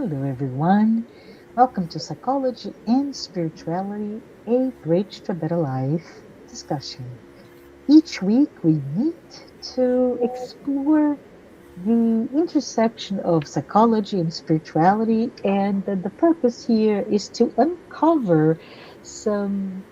Hello, everyone. Welcome to Psychology and Spirituality, a Bridge to a Better Life discussion. Each week, we meet to explore the intersection of psychology and spirituality, and the purpose here is to uncover some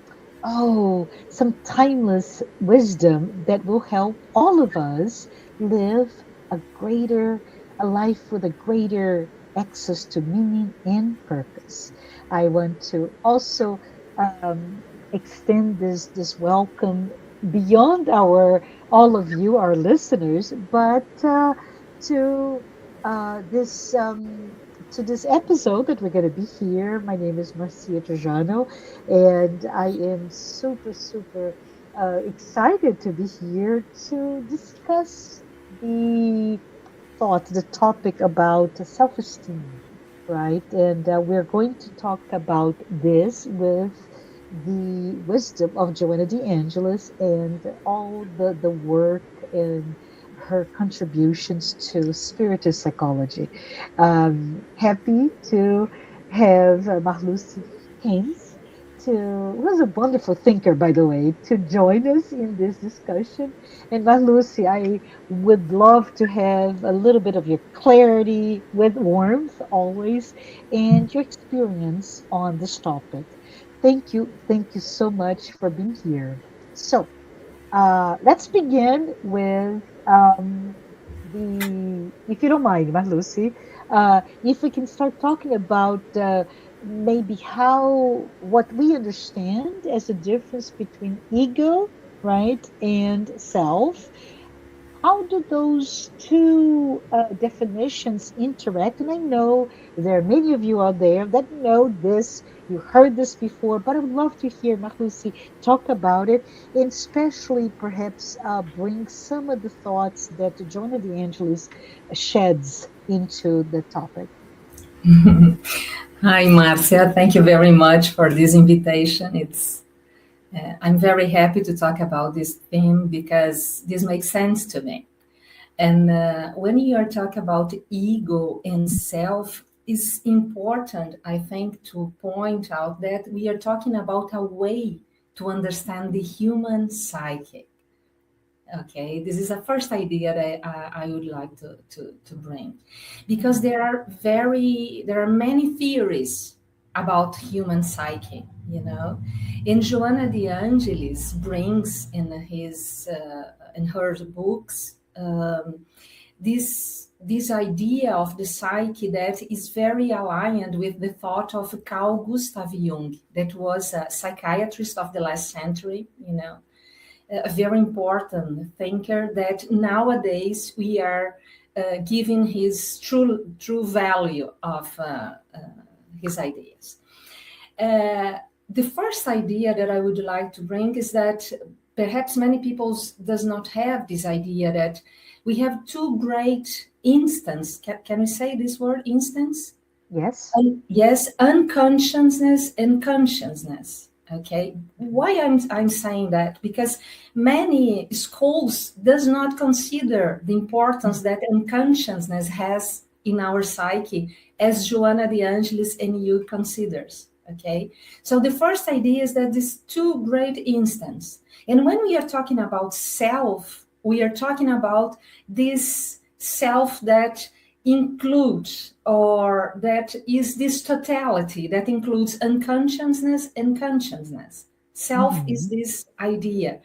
some timeless wisdom that will help all of us live a greater a life with a greater access to meaning and purpose. I want to also um, extend this welcome beyond our all of you, our listeners, but to this to this episode that we're going to be here. My name is Marcia Trajano, and I am super excited to be here to discuss the the topic about self-esteem, right? And we're going to talk about this with the wisdom of Joanna de Angelis and all the work and her contributions to Spiritist psychology. Happy to have Marluce Renz, who is a wonderful thinker, by the way, to join us in this discussion. And Marluce, I would love to have a little bit of your clarity with warmth always and your experience on this topic. Thank you so much for being here. So, let's begin with if you don't mind, Lucy, if we can start talking about maybe what we understand as a difference between ego, right, and self. How do those two definitions interact? And I know there are many of you out there that know this, you heard this before, but I would love to hear Mahlusi talk about it, and especially perhaps bring some of the thoughts that Jonah De Angelis sheds into the topic. Hi, Marcia. Thank you very much for this invitation. I'm very happy to talk about this theme because this makes sense to me. And when you are talking about ego and self, it's important, I think, to point out that we are talking about a way to understand the human psyche. Okay, this is the first idea that I would like to bring, because there are many theories about human psyche, and Joanna de Angelis brings in her books this idea of the psyche that is very aligned with the thought of Carl Gustav Jung, that was a psychiatrist of the last century, a very important thinker that nowadays we are giving his true value of his ideas. The first idea that I would like to bring is that perhaps many people does not have this idea that we have two great instance. Can we say this word, instance? Yes. Yes, unconsciousness and consciousness. Okay, why I'm saying that? Because many schools does not consider the importance that unconsciousness has in our psyche as Joanna de Angelis and you considers. Okay, so the first idea is that these two great instance, and when we are talking about self, we are talking about this self that includes, or that is this totality that includes unconsciousness and consciousness. Self is Mm-hmm. this idea.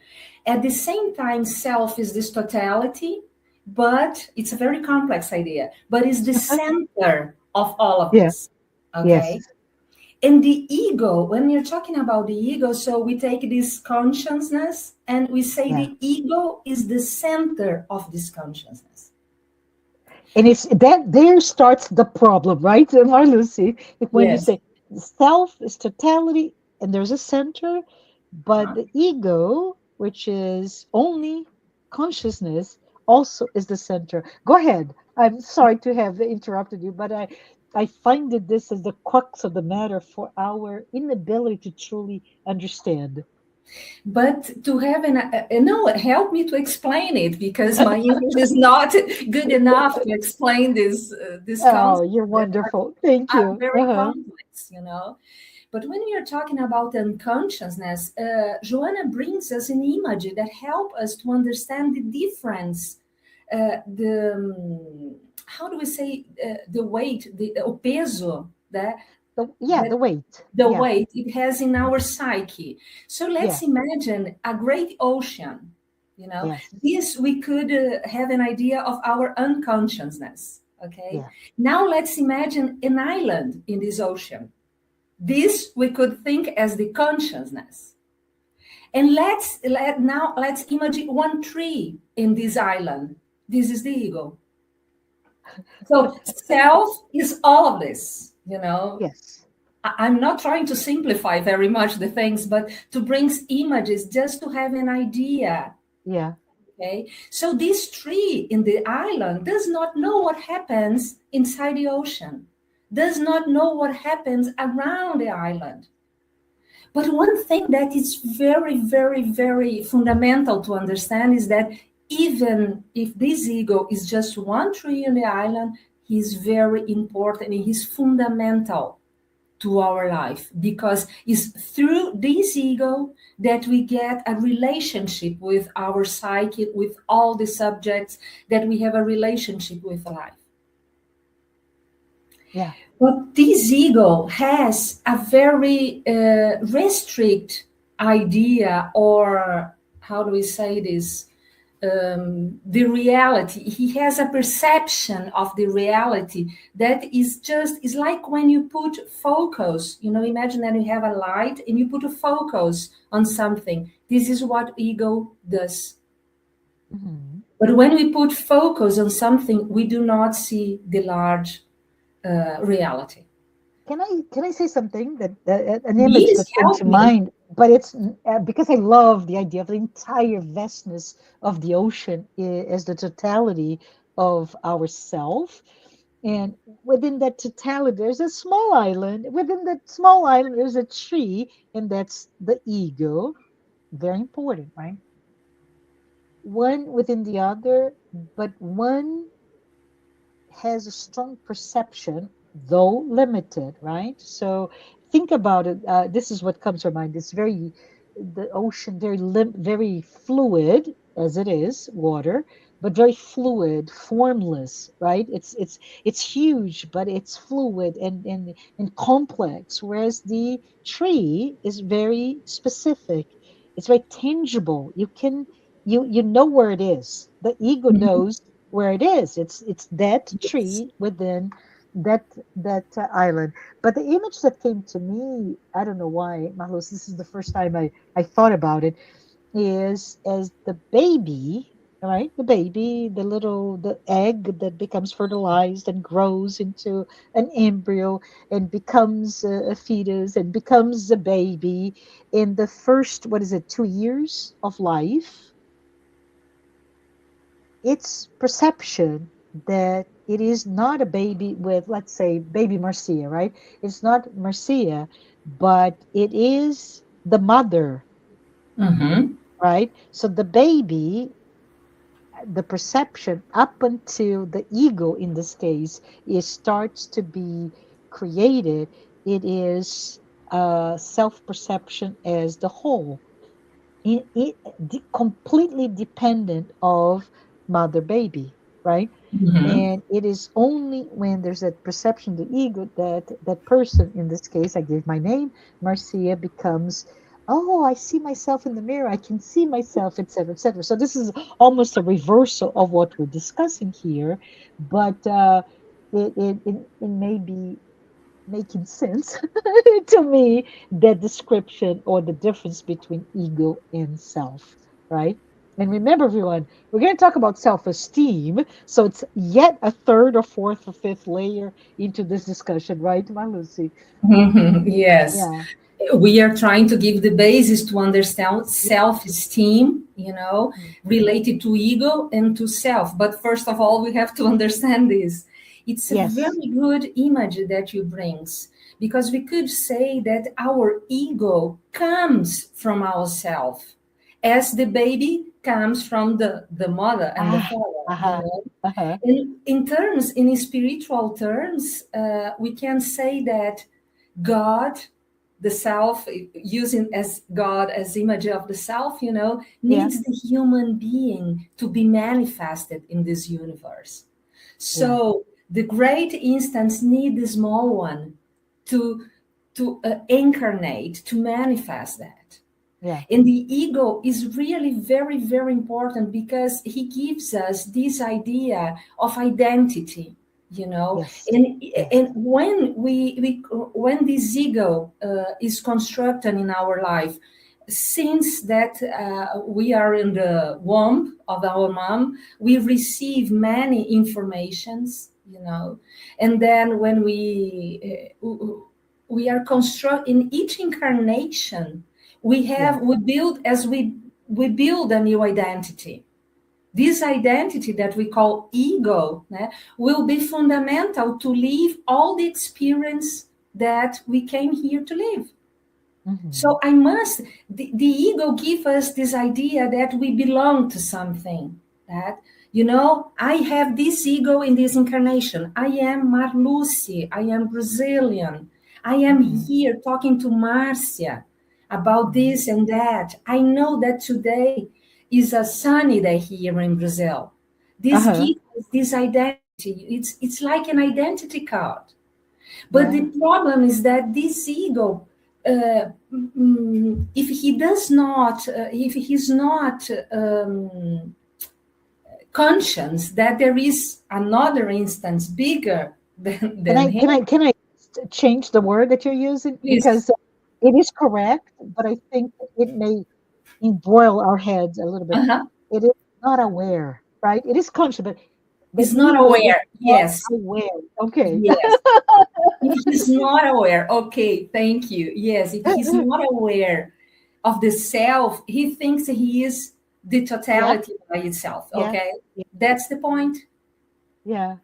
At the same time, self is this totality, but it's a very complex idea, but it's the center of all of Yeah. this. Yes. Okay. And the ego, when you're talking about the ego, so we take this consciousness and we say Yeah. the ego is the center of this consciousness. And it's that there starts the problem, right, Marlucy? If when you Yes. say self is totality and there's a center, but the ego, which is only consciousness, also is the center. Go ahead. I'm sorry to have interrupted you, but I find that this is the crux of the matter for our inability to truly understand. But to have no, help me to explain it, because my English is not good enough to explain this Oh, concept you're that wonderful. Thank are you. very complex, But when we are talking about unconsciousness, Joanna brings us an image that help us to understand the difference, the how do we say, the weight, o peso Yeah, that the weight. the Yeah, weight it has in our psyche. So yeah, let's imagine a great ocean. yes, This we could have an idea of our unconsciousness. Okay. yeah, Now let's imagine an island in this ocean. This we could think as the consciousness. And let's imagine one tree in this island. This is the ego. So self is all of this. yes, I'm not trying to simplify very much the things, but to bring images just to have an idea. yeah. Okay. So this tree in the island does not know what happens inside the ocean, does not know what happens around the island. But one thing that is very, very, very fundamental to understand is that even if this ego is just one tree on the island, he's very important and he's fundamental to our life, because it's through this ego that we get a relationship with our psyche, with all the subjects, that we have a relationship with life. Yeah. But this ego has a very restrict idea, or how do we say this? The reality. He has a perception of the reality that is like when you put focus. Imagine that you have a light and you put a focus on something. This is what ego does. Mhm. But when we put focus on something, we do not see the large reality. Can I say something that an image Please that came help to me. mind? But it's because I love the idea of the entire vastness of the ocean as the totality of ourself. And within that totality, there's a small island. Within that small island, there's a tree, and that's the ego. Very important, right? One within the other, but one has a strong perception, though limited, right? So think about it. This is what comes to mind. It's the ocean, very fluid as it is, water, but very fluid, formless, right? It's huge, but it's fluid and complex. Whereas the tree is very specific. It's very tangible. You know where it is. The ego Mhm. knows where it is. It's that Yes. tree within that island. But the image that came to me, I don't know why, Marlos, this is the first time I thought about it, is as the baby, right? The baby, the egg that becomes fertilized and grows into an embryo and becomes a fetus and becomes a baby in the first, what is it, 2 years of life, its perception that it is not a baby with, let's say, baby Marcia, right? It's not Marcia, but it is the mother, Mhm. right? So the baby, the perception up until the ego in this case is starts to be created, it is self-perception as the whole. Completely dependent of mother baby, right? Mhm. And it is only when there's that perception, the ego, that that person, in this case I gave my name, Marcia, becomes, oh, I see myself in the mirror, I can see myself, etc., etc. So this is almost a reversal of what we're discussing here, but it may be making sense to me, that description or the difference between ego and self, right? And remember, everyone, we're going to talk about self-esteem. So it's yet a third or fourth or fifth layer into this discussion, right, my Lucy? Mhm. Yes. Yeah. We are trying to give the basis to understand Yes. self-esteem, Mm. related to ego and to self. But first of all, we have to understand this. It's a Yes. very good image that you brings, because we could say that our ego comes from ourself, as the baby comes from the mother and the Ah, father, you uh-huh, know. uh-huh. In spiritual terms, we can say that God, the self, using as God as image of the self, you know, Yeah, needs the human being to be manifested in this universe. yeah, So the great instance need the small one to incarnate, to manifest that. yeah. And the ego is really very, very important because he gives us this idea of identity, you know. Yes, yes. And when when this ego is constructed in our life, since that we are in the womb of our mom, we receive many informations, you know. And then when we are construct in each incarnation, Yeah. we build as we build a new identity. This identity that we call ego, né, will be fundamental to live all the experience that we came here to live. Mm-hmm. So I must, the ego give us this idea that we belong to something. That, you know, I have this ego in this incarnation. I am Marluce. I am Brazilian. I am Mm-hmm. here talking to Marcia about Mm-hmm. this and that. I know that today is a sunny day here in Brazil. This Uh-huh. gives us this identity. It's like an identity card. But the Yeah. problem is that this ego, if he does not, if he's not conscious that there is another instance bigger Can than I can him, I can I change the word that you're using? please. Because it is correct, but I think it may embroil our heads a little bit. Uh-huh. It is not aware, right? It is conscious, but the He's not ego is aware. not Yes, aware. Okay. yes. If he's not aware, okay, thank you. Yes, if he's not aware of the self, he thinks he is the Yeah, totality by itself. yeah, Okay, yeah, that's the point. yeah.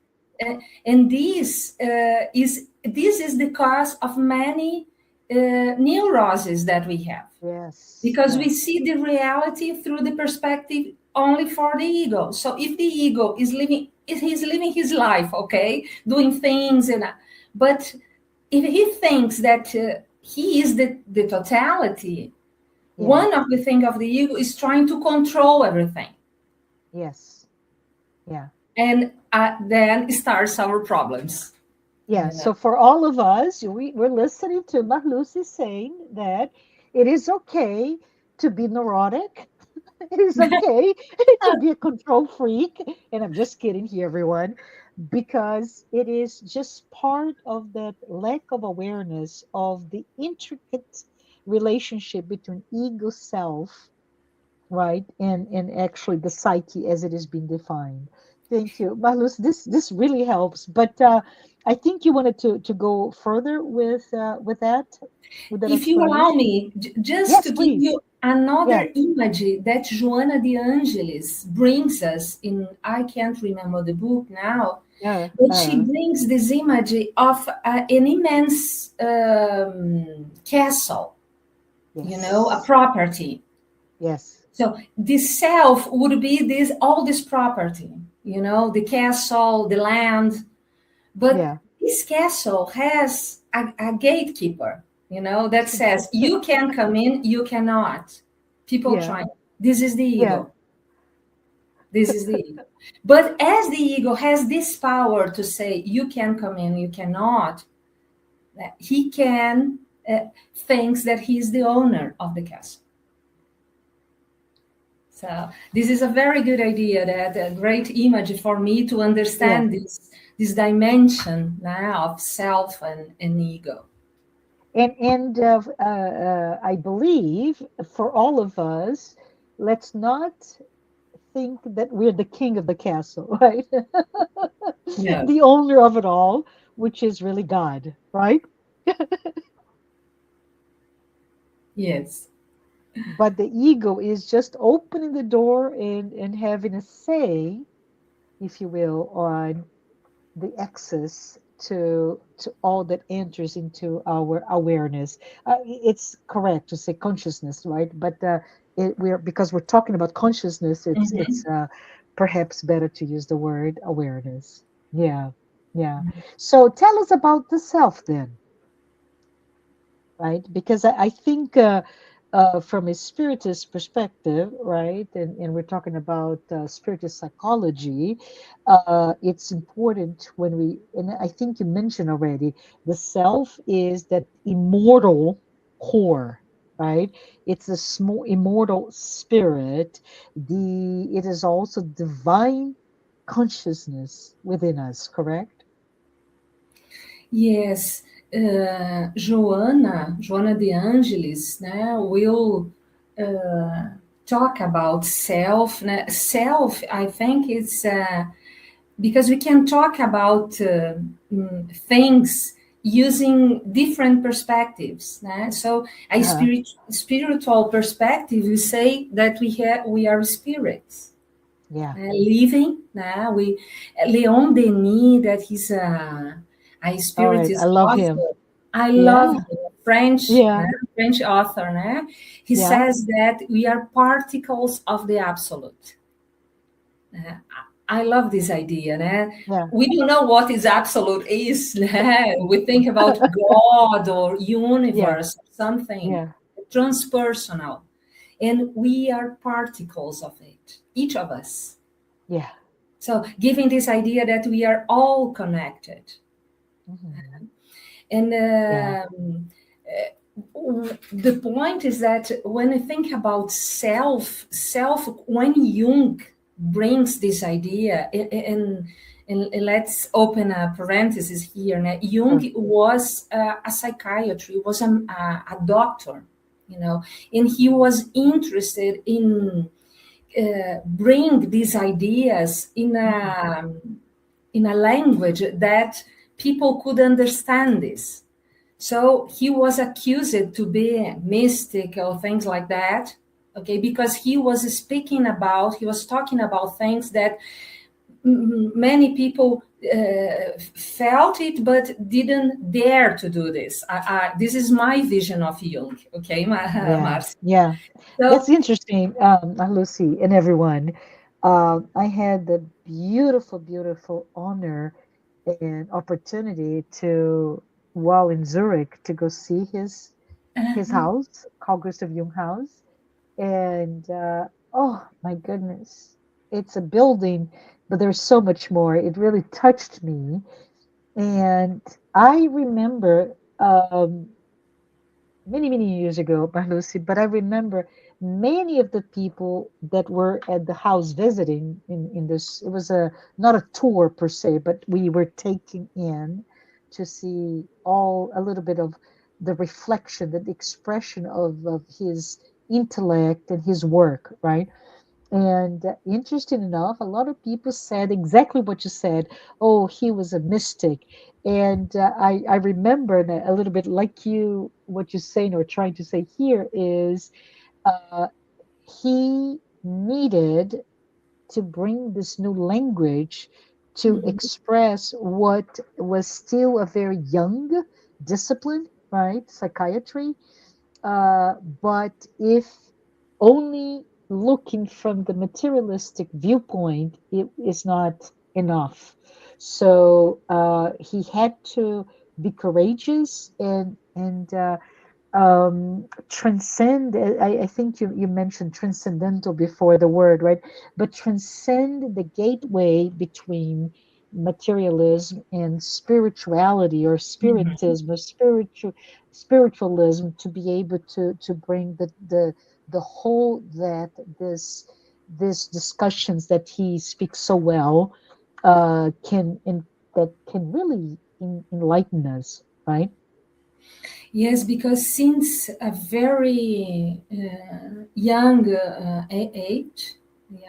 And this is the cause of many neuroses that we have, Yes, because we yes. see the reality through the perspective only for the ego. So if the ego is living, if he's living his life, okay, doing things, and but if he thinks that he is the totality, Yeah, one of the things of the ego is trying to control everything, yes, yeah. and then starts our problems. Yeah, You know? so for all of us, we're listening to Marluce saying that it is okay to be neurotic. It is okay to be a control freak. And I'm just kidding here, everyone, because it is just part of that lack of awareness of the intricate relationship between ego self, right, and actually the psyche as it is being defined. Thank you, Marlus. This really helps. But I think you wanted to go further with that If you allow explanation. me, just Yes, to give please. you Yeah. another image that Joana de Angelis brings us in, I can't remember the book now, Yeah. but she brings this image of an immense castle, you know, a Yes. property. Yes. So the self would be this all this property, you know, the castle, the land. But Yeah. this castle has a gatekeeper, you know, that says you can come in, you cannot. People Yeah. try. This is the Yeah. ego. This is the ego. But as the ego has this power to say you can come in, you cannot, he can thinks that he's the owner of the castle. So this is a very good idea. That a great image for me to Yeah. understand this dimension now of self and ego. And I believe for all of us, let's not think that we're the king of the castle, right? No. The owner of it all, which is really God, right? Yes. But the ego is just opening the door and having a say, if you will, on the access to all that enters into our awareness. It's correct to say consciousness, right? But we're because we're talking about consciousness, it's perhaps better to use the word awareness. Yeah, yeah. So tell us about the self then, right? Because I think from a spiritist perspective, right, and we're talking about spiritist psychology, it's important when we, and I think you mentioned already, the self is that immortal core, right? It's a small immortal spirit. It is also divine consciousness within us, correct? Yes, Joana de Angelis, né, will talk about self. Né? Self, I think it's because we can talk about things using different perspectives. Né? So, a Uh-huh. spiritual perspective, we say that we are spirits. Yeah. Living, né? Leon Denis, that he's a All right. I spiritist love him. author. I love Yeah. him, French, Yeah. né? French author. Né? He Yeah. says that we are particles of the absolute. I love this idea. Né? Yeah. We don't know what is absolute is. Né? We think about God or Yeah. universe, something Yeah. transpersonal, and we are particles of it, each of us. Yeah. So, giving this idea that we are all connected. Mhm. And Yeah. the point is that when you think about when Jung brings this idea, and let's open a parenthesis here. Jung Sure. was a psychiatrist, was a doctor, and he was interested in bring these ideas Mhm. in a language that people could understand this. So he was accused to be mystic or things like that, okay, because he was talking about things that many people felt it but didn't dare to do this. This is my vision of Jung, okay, Yeah. Marcia. Yeah. That's So, interesting, Lucy and everyone. I had the beautiful, beautiful honor and opportunity to, while in Zurich, to go see his house, Carl Gustav Jung House. And oh my goodness, it's a building, but there's so much more. It really touched me. And I remember many, many years ago, Marlucy, but I remember many of the people that were at the house visiting in this, it was not a tour per se, but we were taken in to see all a little bit of the reflection, the expression of his intellect and his work, right? And interesting enough, a lot of people said exactly what you said. Oh, he was a mystic. And I remember that a little bit like you, what you're saying or trying to say here is uh, he needed to bring this new language to mhm. express what was still a very young discipline, right? Psychiatry, but if only looking from the materialistic viewpoint, it is not enough. So he had to be courageous and transcend. I think you mentioned transcendental before the word, right? But transcend the gateway between materialism and spirituality or spiritism or spiritualism to be able to bring the whole that this discussions that he speaks so well can that can really enlighten us, right? Yes, because since a very young age,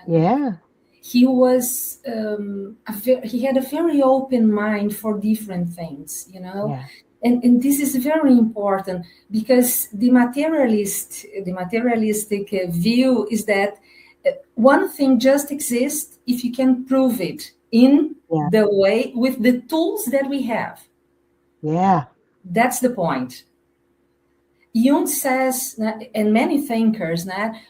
Yeah, he was he had a very open mind for different things, yeah, and this is very important because the materialistic view is that one thing just exists if you can prove it in Yeah. the way with the tools that we have. Yeah. That's the point. Jung says, and many thinkers,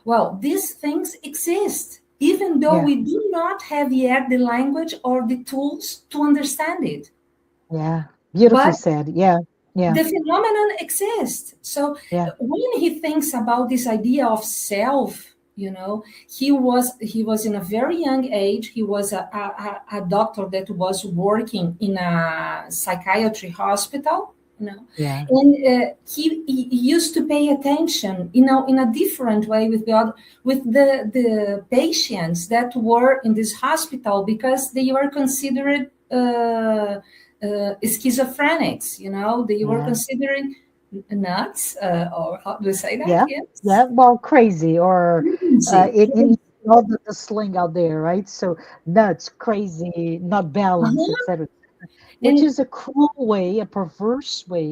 well, these things exist, even though Yeah. we do not have yet the language or the tools to understand it. Yeah. Beautifully But said. Yeah. Yeah. the phenomenon exists. So Yeah. when he thinks about this idea of self, he was in a very young age. He was a doctor that was working in a psychiatry hospital, Yeah. and he used to pay attention, in a different way with the patients that were in this hospital, because they were considered schizophrenics. They were Yeah. considered nuts, or how do you say that? Yeah. Yes. Yeah. Well, crazy or Crazy. in all the sling out there, right? So nuts, crazy, not balanced, Uh-huh. etc. Which And is a cruel way, a perverse way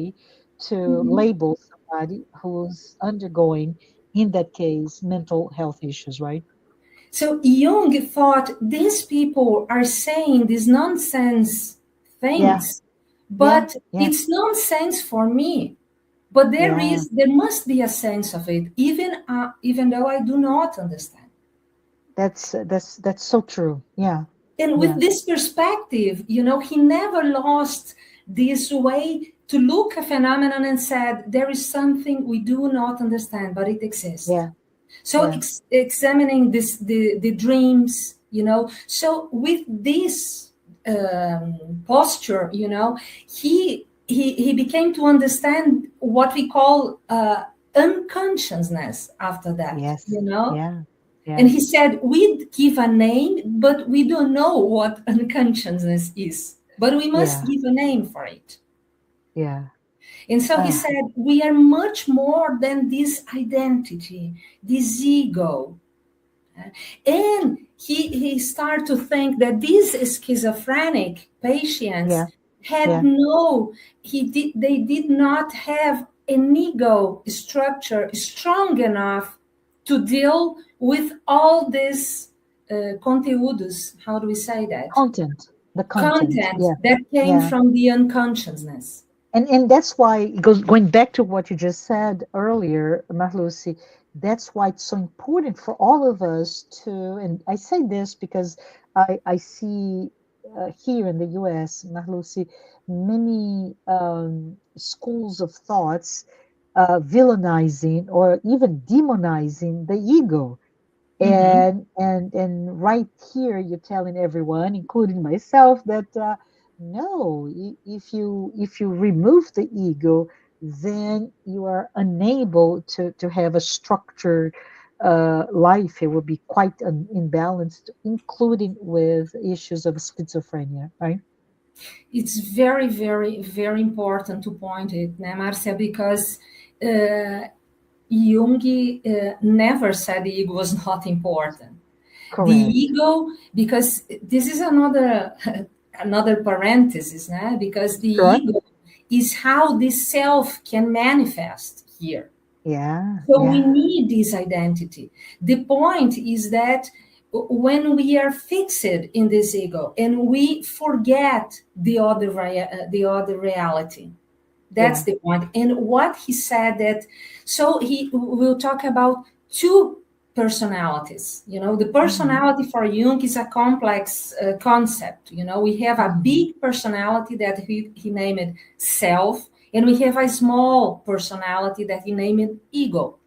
to mhm. label somebody who's undergoing, in that case, mental health issues, right? So Jung thought these people are saying these nonsense Yeah. things, Yeah. but Yeah. it's nonsense for me. But Yeah. there must be a sense of it, even though I do not understand. That's so true. Yeah. And with Yeah. this perspective, he never lost this way to look a phenomenon and said, there is something we do not understand, but it exists. Yeah. So Yeah. examining the dreams, so with this posture, he became to understand what we call unconsciousness after that, Yes. Yeah. and Yeah. he said, we give a name, but we don't know what unconsciousness is. But we must Yeah. give a name for it. Yeah. And so he Ah, said, we are much more than this identity, this ego. And he started to think that these schizophrenic patients yeah. had Yeah. they did not have an ego structure strong enough to deal with all these conteúdos, how do we say that? Content. The content. Content Yeah. that came Yeah. from the unconsciousness. And that's why it goes going back to what you just said earlier, Marluce. That's why it's so important for all of us to. And I say this because I see here in the U.S., Marluce, many schools of thoughts villainizing or even demonizing the ego. Mhm. And right here you're telling everyone, including myself, that no, if you remove the ego, then you are unable to have a structured life. It will be quite imbalanced, including with issues of schizophrenia, right? It's very, very, very important to point it, Marcia, because uh, Jung never said the ego was not important. The Correct. ego, because this is another another parenthesis, because the Sure. ego is how the self can manifest here. Yeah. So we Yeah. need this identity. The point is that when we are fixed in this ego and we forget the other reality, that's Yeah. the point. And what he said that, so he will talk about two personalities. The Hmm. personality for Jung is a complex concept. We have a Hmm. big personality that he named self, and we have a small personality that he named ego.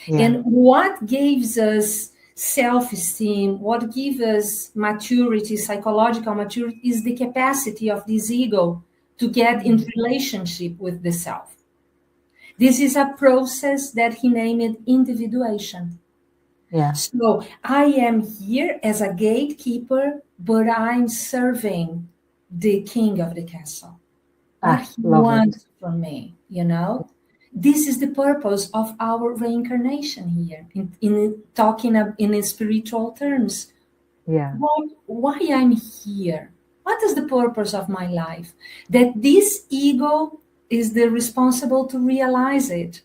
Yeah. And what gives us self-esteem, what gives us maturity, psychological maturity, is the capacity of this ego to get in Hmm. relationship with the self. This is a process that he named individuation. Yeah. So I am here as a gatekeeper, but I'm serving the king of the castle. What Ah, he love it. wants from me. This is the purpose of our reincarnation here, in talking in spiritual terms. Yeah. Why I'm here? What is the purpose of my life? That this ego is the responsible to realize it.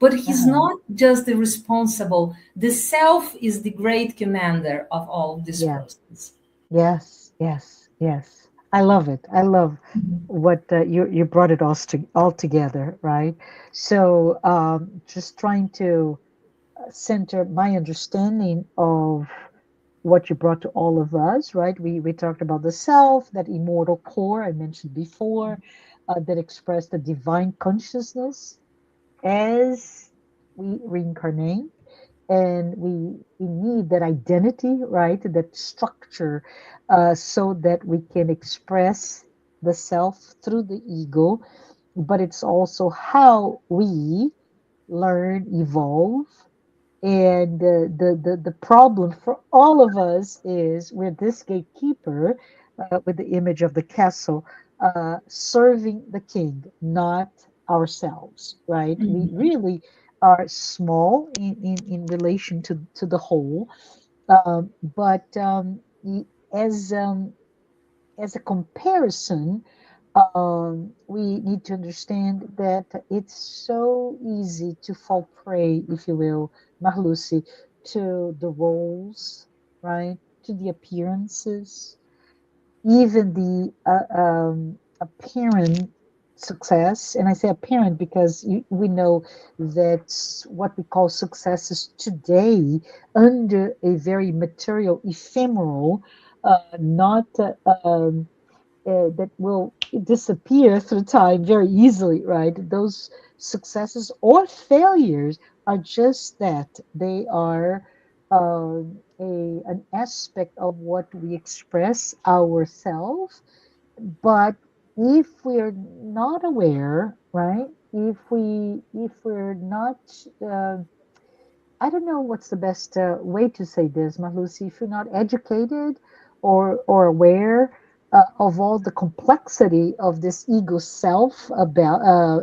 But he's Uh-huh. not just the responsible. The self is the great commander of all this Yeah. process. Yes. Yes, yes. I love it. I love Mhm. what you brought it all together, right? So just trying to center my understanding of what you brought to all of us, right? We talked about the self, that immortal core I mentioned before, that expressed the divine consciousness as we reincarnate, and we need that identity, right? That structure, so that we can express the self through the ego, but it's also how we learn, evolve, and the problem for all of us is we're this gatekeeper, with the image of the castle, serving the king, not ourselves, right? We Mhm. really are small in relation to the whole. But as as a comparison, we need to understand that it's so easy to fall prey, if you will, Marluce, to the roles, right? To the appearances, even the apparent success. And I say apparent because we know that what we call successes today, under a very material, ephemeral, not that will disappear through time very easily, right? Those successes or failures are just that. They are an aspect of what we express ourselves. But if we're not aware, right? If we're not I don't know what's the best way to say this, Marlucy. If you're not educated or aware of all the complexity of this ego self about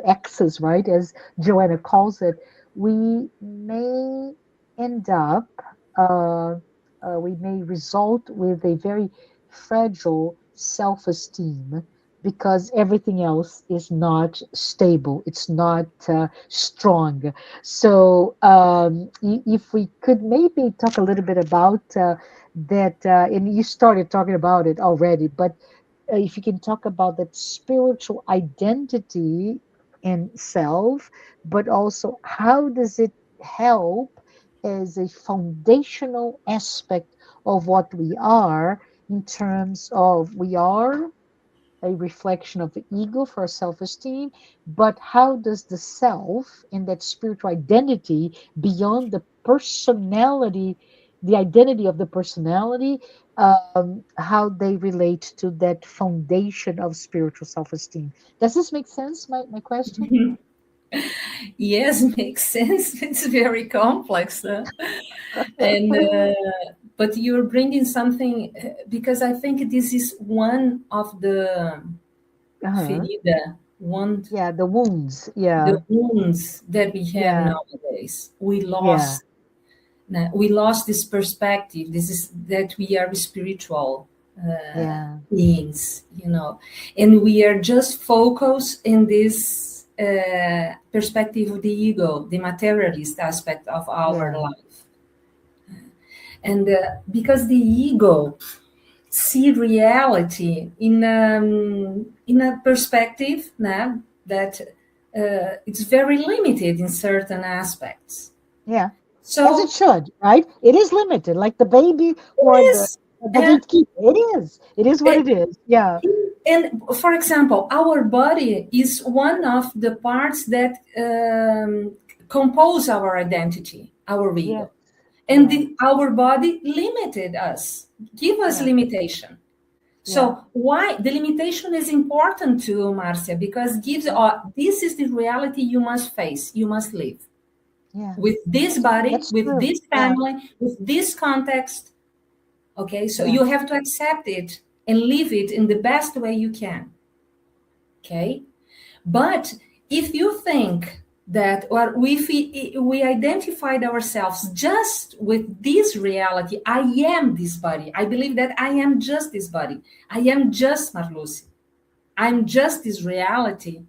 access, right, as Joanna calls it, we may end up, uh, we may result with a very fragile self-esteem because everything else is not stable. It's not strong. So, if we could maybe talk a little bit about that, and you started talking about it already, but if you can talk about that spiritual identity and self, but also how does it help as a foundational aspect of what we are, in terms of we are a reflection of the ego for self-esteem, but how does the self and that spiritual identity beyond the personality, the identity of the personality, how they relate to that foundation of spiritual self-esteem? Does this make sense, my question? Yes, makes sense. It's very complex, and but you're bringing something because I think this is one of the Uh-huh. ferida, one Yeah, the wounds. the Yeah, wounds that we have yeah, nowadays. yeah, We lost this perspective. This is that we are spiritual yeah, beings, and we are just focused in this perspective of the ego, the materialist aspect of our yeah, life. And because the ego see reality in a perspective now that it's very limited in certain aspects. yeah. As it So should, right? It is limited, like the baby or yes, the gatekeeper. It is. It is what and, it is. Yeah. and for example, our body is one of the parts that compose our identity, our Yes. ego. And Yeah. our body limited us, give us Yeah. limitation. Yeah. So why the limitation is important to Marcia because gives Yeah. this is the reality you must face, you must live Yeah. with this body, That's with true. this Yeah. family, with this context. Okay, so Yeah. you have to accept it and live it in the best way you can. Okay, but if you think that, or we identified ourselves just with this reality, I am this body. I believe that I am just this body. I am just Marluce. I'm just this reality.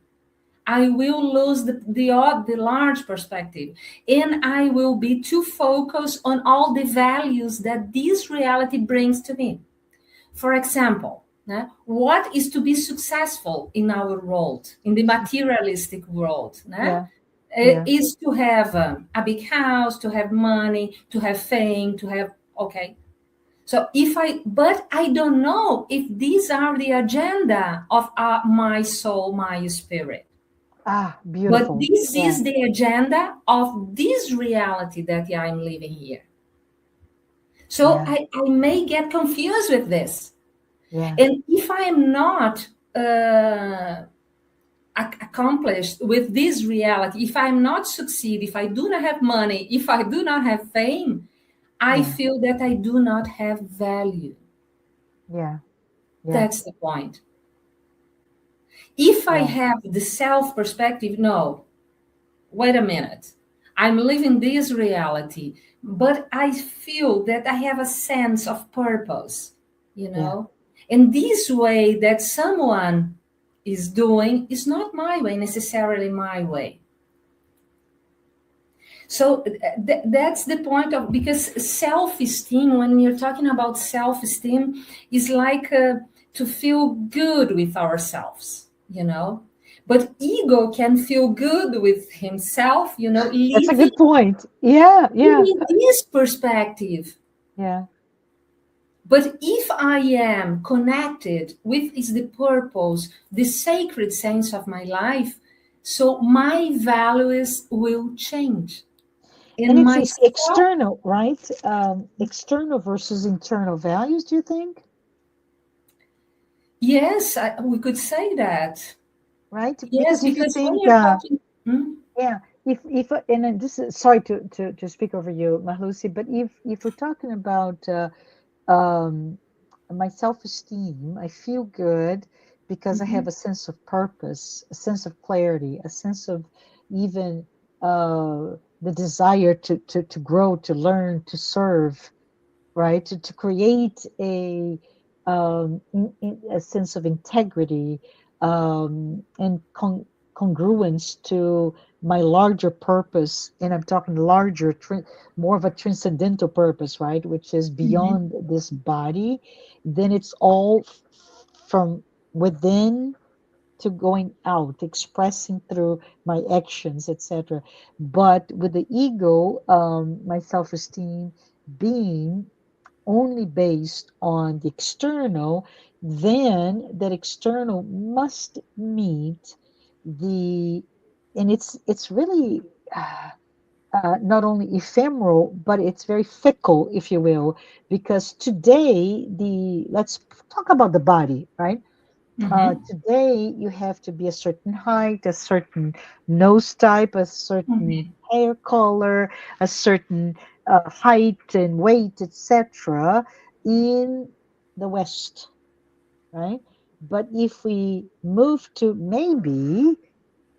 I will lose the large perspective, and I will be too focused on all the values that this reality brings to me. For example, what is to be successful in our world, in the materialistic world? Yeah. Yeah. Is to have a big house, to have money, to have fame, to have, okay. So but I don't know if these are the agenda of my soul, my spirit. Ah, But beautiful. this Yeah. is the agenda of this reality that I'm living here. So Yeah. I may get confused with this. Yeah. And if I am not accomplished with this reality, if I'm not succeed, if I do not have money, if I do not have fame, I Yeah. feel that I do not have value. Yeah. Yeah. That's the point. If I Yeah. have the self perspective, no, wait a minute. I'm living this reality, but I feel that I have a sense of purpose, you Yeah. know? And this way that someone is doing is not my way, necessarily my way. So that's the point of, because self-esteem, when you're talking about self-esteem, is like to feel good with ourselves, you know. But ego can feel good with himself, you know, That's a living good point. Yeah. Yeah. in this perspective. Yeah. But if I am connected with is the purpose, the sacred sense of my life, so my values will change. And And it's my self. external, right? External versus internal values, do you think? Yes, we could say that. Right? Yes, Because if you because when think, you're talking, yeah, if and then this is sorry to speak over you, Marluce, but if we're talking about um, my self-esteem, I feel good because I have mhm, a sense of purpose, a sense of clarity, a sense of even the desire to grow, to learn, to serve, right? To create a sense of integrity and congruence to my larger purpose. And I'm talking larger, more of a transcendental purpose, right? Which is mhm, beyond this body. Then it's all from within to going out, expressing through my actions, etc. But with the ego, my self-esteem being only based on the external, then that external must meet the, and it's really not only ephemeral, but it's very fickle, if you will, because today let's talk about the body, right? mhm, Today, you have to be a certain height, a certain nose type, a certain mhm, hair color, a certain height and weight, etc., in the West, right? But if we move to maybe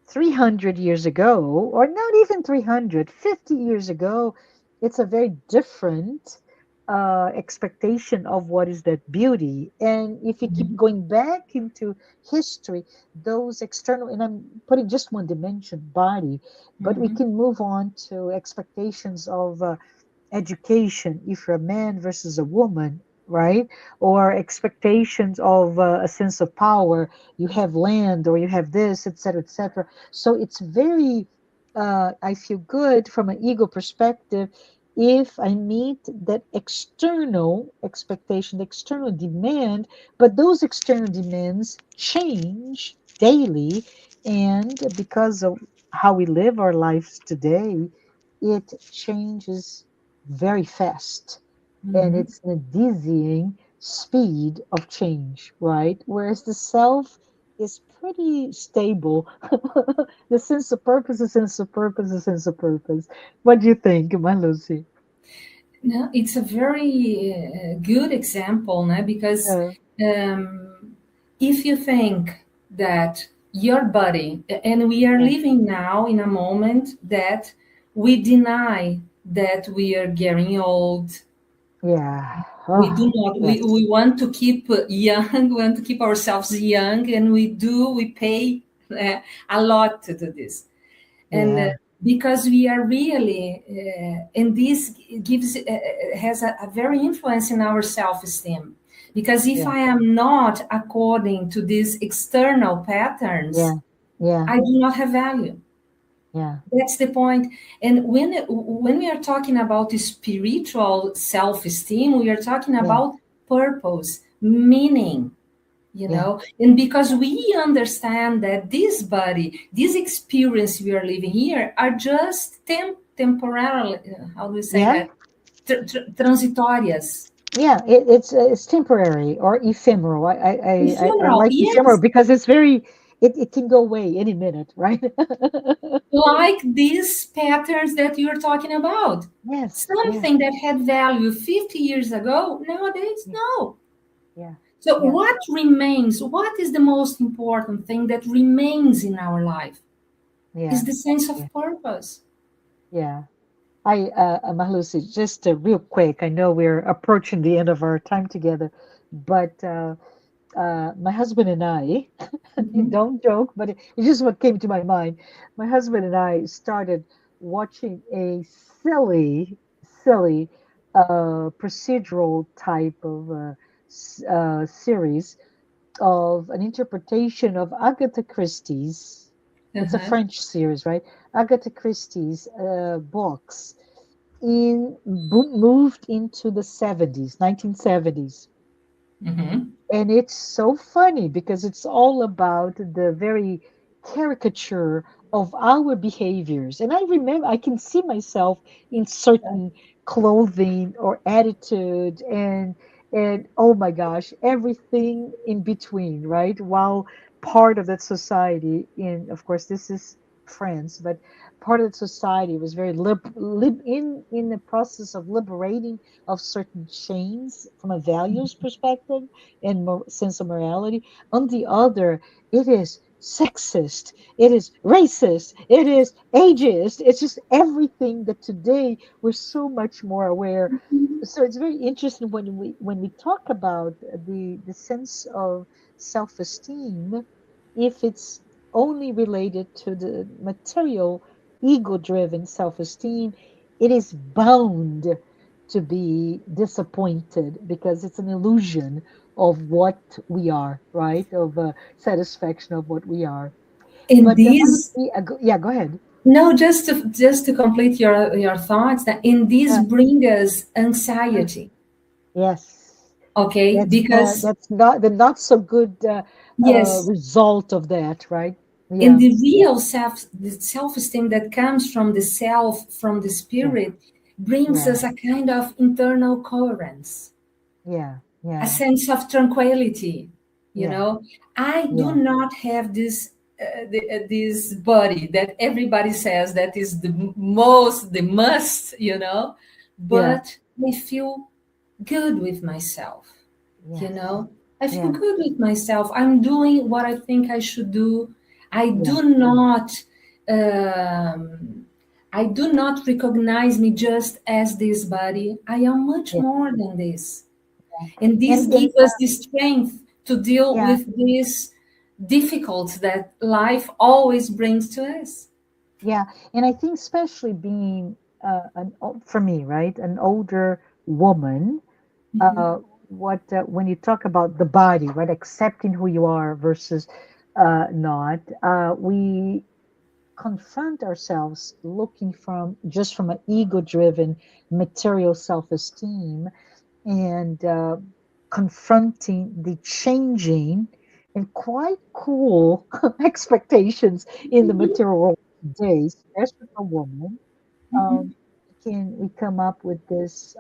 300 years ago, or not even 350 years ago, it's a very different expectation of what is that beauty. And if you keep mhm, going back into history, those external, and I'm putting just one dimension, body, but we mhm, can move on to expectations of education if you're a man versus a woman, right? Or expectations of a sense of power, you have land or you have this, etc., etc. So it's very I feel good from an ego perspective if I meet that external expectation, the external demand, but those external demands change daily, and because of how we live our lives today, it changes very fast, and mhm. it's a dizzying speed of change, right? Whereas the self is pretty stable. The sense of purpose, the sense of purpose, the sense of purpose. What do you think, my Lucy? No, it's a very good example, no? Because Yeah, if you think that your body, and we are yeah, living now in a moment that we deny that we are getting old. yeah. We do Oh, not, yes, we want to keep young, we want to keep ourselves young, and we pay a lot to do this. And yeah, because we are really and this gives has a very influence in our self-esteem, Because if Yeah. I am not according to these external Yeah. patterns, Yeah. I do not have value. Yeah. That's the point. And when we are talking about the spiritual self-esteem, we are talking Yeah. about purpose, meaning, Yeah. and because we understand that this body, this experience we are living here are just temporarily, how do we say Yeah. that? Transitorias. Yeah. It's temporary or ephemeral. I Ephemeral, like ephemeral yes, because it's very it can go away any minute, right? like these patterns that you're talking about. Yes. Yes. Something that had value 50 years ago, nowadays, Yeah. no. Yeah. So, Yeah. what remains? What is the most important thing that remains in our life? Is Yeah. the sense Yeah. of purpose. Yeah. Marluce, just real quick. I know we're approaching the end of our time together, but my husband and I, Mhm. don't joke, but it's just what came to my mind. My husband and I started watching a silly procedural type of series of an interpretation of Agatha Christie's. It's a Uh-huh. French series, right? Agatha Christie's books moved into the 70s, 1970s. Mhm. And it's so funny because it's all about the very caricature of our behaviors. And I remember I can see myself in certain clothing or attitude and oh my gosh, everything in between, right? While part of that society, in of course this is France, but part of the society was very in the process of liberating of certain chains from a values perspective and sense of morality. On the other, it is sexist, it is racist, it is ageist. It's just everything that today we're so much more aware. So it's very interesting when we talk about the sense of self-esteem, if it's only related to the material ego-driven self-esteem, it is bound to be disappointed because it's an illusion of what we are, right? Of satisfaction of what we are. In But these, yeah, go ahead. no, just to complete your thoughts, that in these Uh, bring us uh, anxiety, yes, okay? Because that's not the not so good yes, result of that, right? in Yeah, the yeah, real self-esteem that comes from the self, from the yeah, spirit, brings yeah, us a kind of internal coherence, yeah, a yeah, sense of tranquility. you yeah, know I do yeah, not have this body that everybody says that is the must, yeah, but I feel good with myself. you yes, know I feel yeah, good with myself. I'm doing what I think I should do. I yeah, do not um, I do not recognize me just as this body. I am much yeah, more than this, yeah. and this And gives us the strength to deal yeah, with these difficulties that life always brings to us. yeah, and I think especially being for me, right, an older woman, uh, what when you talk about the body, right, accepting who you are versus not, we confront ourselves looking from just from an ego-driven material self-esteem and confronting the changing and quite cool expectations in the material world today, especially for women. um, we come up with this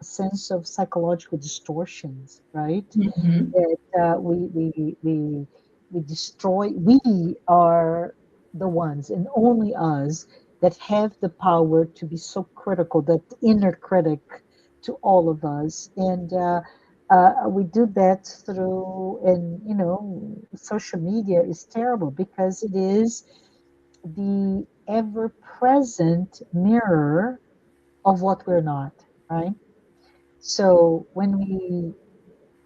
sense of psychological distortions, right? Mhm. That we destroy. We are the ones, and only us, that have the power to be so critical. That inner critic to all of us, and we do that through, and social media is terrible because it is the ever present mirror of what we're not, right? So when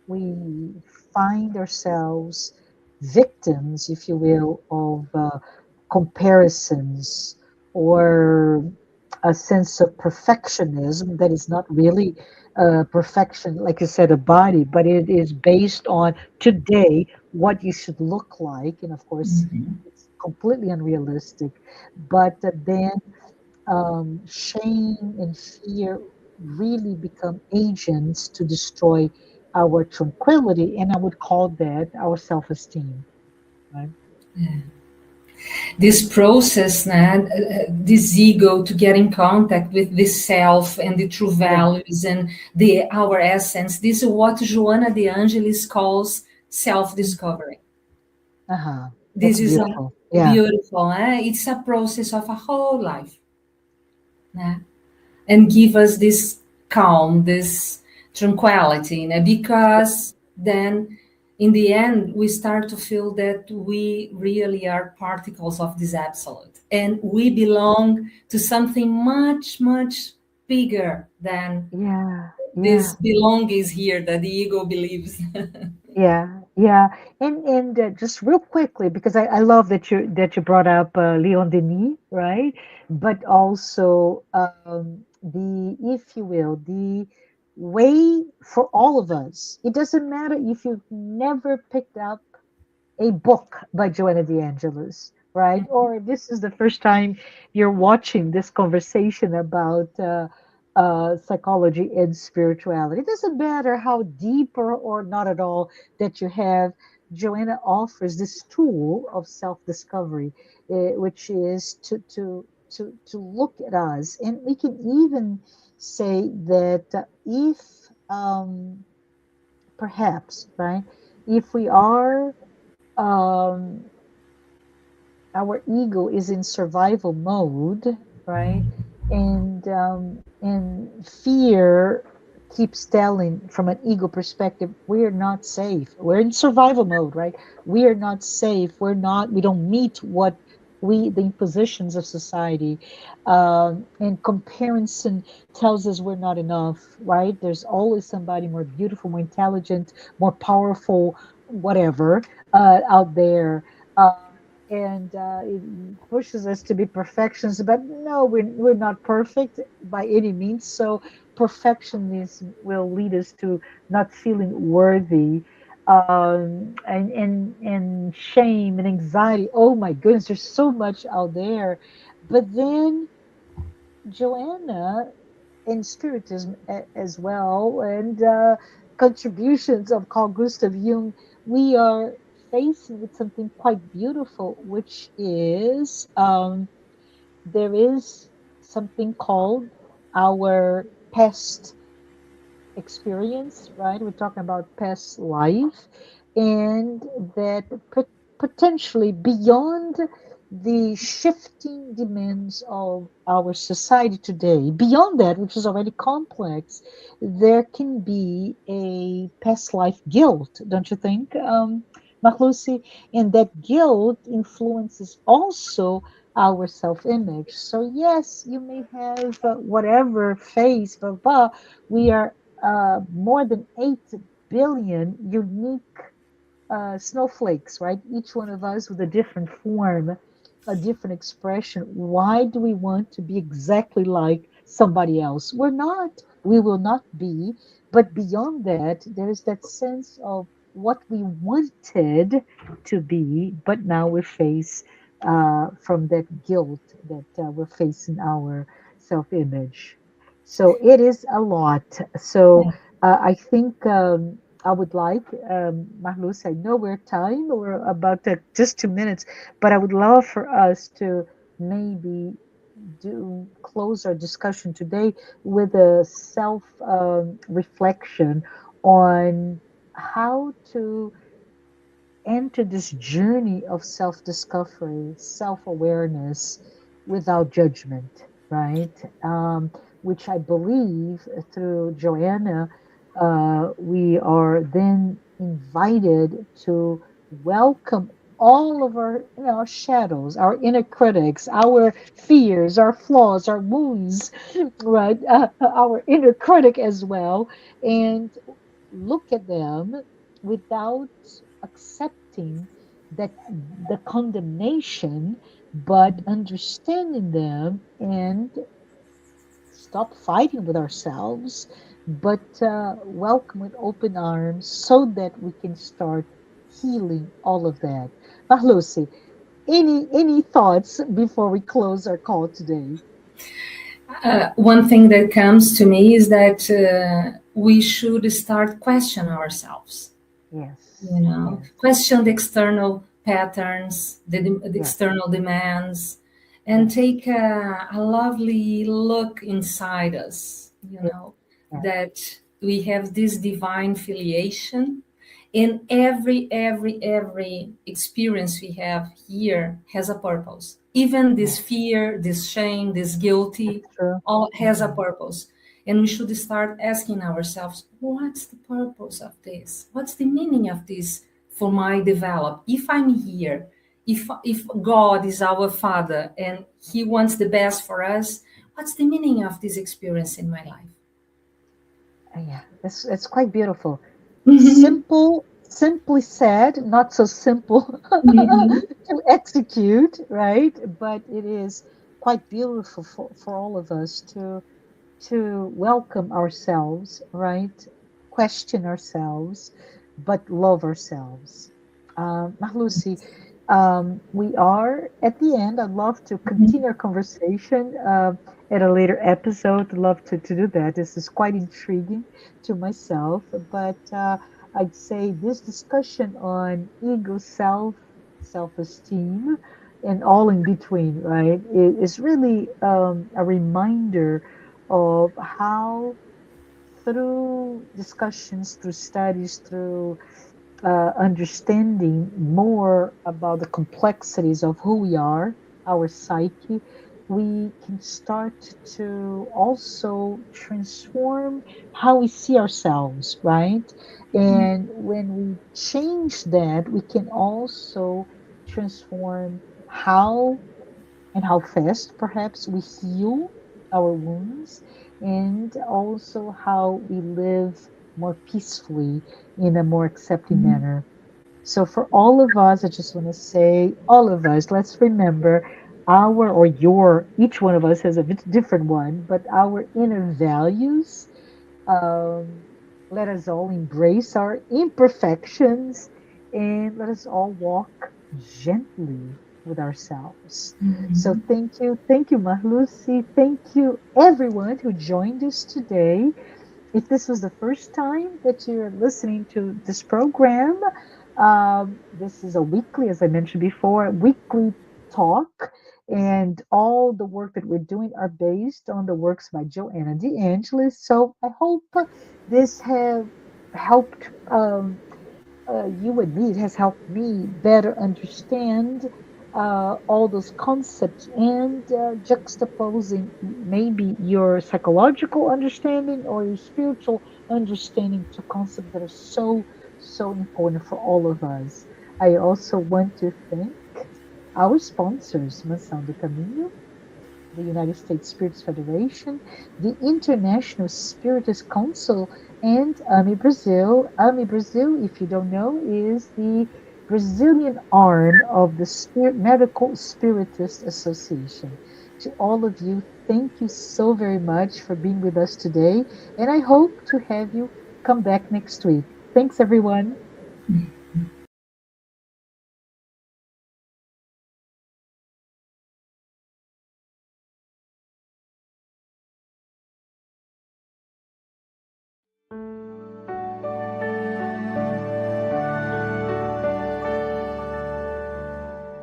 we find ourselves victims, if you will, of comparisons or a sense of perfectionism that is not really perfection, like you said, a body, but it is based on today what you should look like. And of course, it's completely unrealistic. But then shame and fear really become agents to destroy our tranquility. And I would call that our self esteem, right? This process, this ego to get in contact with the self and the true Yeah. values and the our essence. This is what Joanna de Angelis calls self-discovery. Uh-huh. This That's is a beautiful. Yeah. beautiful. It's a process of a whole life, né? And give us this calm, this tranquility, because then in the end we start to feel that we really are particles of this absolute and we belong to something much, much bigger than Yeah. this Yeah. belongings here that the ego believes. Yeah, yeah, and just real quickly, because I love that you brought up Leon Denis, right? But also the, if you will, the way for all of us. It doesn't matter if you've never picked up a book by Joanna de Angelis, right? Or this is the first time you're watching this conversation about psychology and spirituality. It doesn't matter how deep or not at all that you have. Joanna offers this tool of self-discovery, which is to look at us, and we can even say that if perhaps, right, if we are um, our ego is in survival mode, right? And fear keeps telling from an ego perspective, we're not safe. We're in survival mode, right? We are not safe. We don't meet what the impositions of society. And comparison tells us we're not enough, right? There's always somebody more beautiful, more intelligent, more powerful, whatever, out there. And it pushes us to be perfectionists, but no, we're not perfect by any means. So perfectionism will lead us to not feeling worthy, and shame and anxiety. Oh my goodness, there's so much out there. But then Joanna in Spiritism as well, and contributions of Carl Gustav Jung, we are facing with something quite beautiful, which is there is something called our past experience, right? We're talking about past life, and that potentially beyond the shifting demands of our society today, beyond that, which is already complex, there can be a past life guilt, don't you think, Marluce? And that guilt influences also our self-image. So yes, you may have whatever face, blah, we are more than 8 billion unique snowflakes, right? Each one of us with a different form, a different expression. Why do we want to be exactly like somebody else? We're not. We will not be. But beyond that, there is that sense of what we wanted to be, but now we face from that guilt that we're facing our self image. So it is a lot. So I think I would like, Marluce, I know we're time, we're about to, just 2 minutes, but I would love for us to maybe do close our discussion today with a self reflection on how to enter this journey of self discovery, self awareness without judgment, right? Which I believe through Joanna, we are then invited to welcome all of our, our shadows, our inner critics, our fears, our flaws, our wounds, right? Our inner critic as well, and look at them without accepting that the condemnation, but understanding them and stop fighting with ourselves, but welcome with open arms so that we can start healing all of that. Marluce, any thoughts before we close our call today? One thing that comes to me is that we should start question ourselves. You Yes, know, yes, question the external patterns, the yes, external demands, and yes, take a lovely look inside us. You yes, know, yes. that we have this divine filiation, and every experience we have here has a purpose. Even Yes, this fear, this shame, this guilty, that's true. all has a Hmm. purpose. And we should start asking ourselves, what's the purpose of this? What's the meaning of this for my develop? If I'm here, if God is our Father and He wants the best for us, what's the meaning of this experience in my life? Yeah, it's quite beautiful. Simply said, not so simple to execute, right? But it is quite beautiful for all of us to welcome ourselves, right? Question ourselves, but love ourselves. Marlucy, we are at the end. I'd love to continue our conversation at a later episode. I'd love to do that. This is quite intriguing to myself, but I'd say this discussion on ego, self-esteem, and all in between, right, is really a reminder of how through discussions, through studies, through understanding more about the complexities of who we are, our psyche, we can start to also transform how we see ourselves, right? And when we change that, we can also transform how and how fast perhaps we heal our wounds, and also how we live more peacefully in a more accepting manner. So, for all of us, I just want to say, all of us, let's remember our or your, each one of us has a bit different one, but our inner values. um, Let us all embrace our imperfections and let us all walk gently with ourselves. So thank you, Marlucy. Thank you, everyone who joined us today. If this was the first time that you're listening to this program, this is a weekly, as I mentioned before, weekly talk. And all the work that we're doing are based on the works by Joanna DeAngelis. So I hope this have helped you and me. It has helped me better understand all those concepts and juxtaposing maybe your psychological understanding or your spiritual understanding to concepts that are so important for all of us. I also want to thank our sponsors, Mansão do Caminho, the United States Spirits Federation, the International Spiritist Council, and AMI Brazil. AMI Brazil, if you don't know, is the Brazilian arm of the Medical Spiritist Association. To all of you, thank you so very much for being with us today, and I hope to have you come back next week. Thanks, everyone.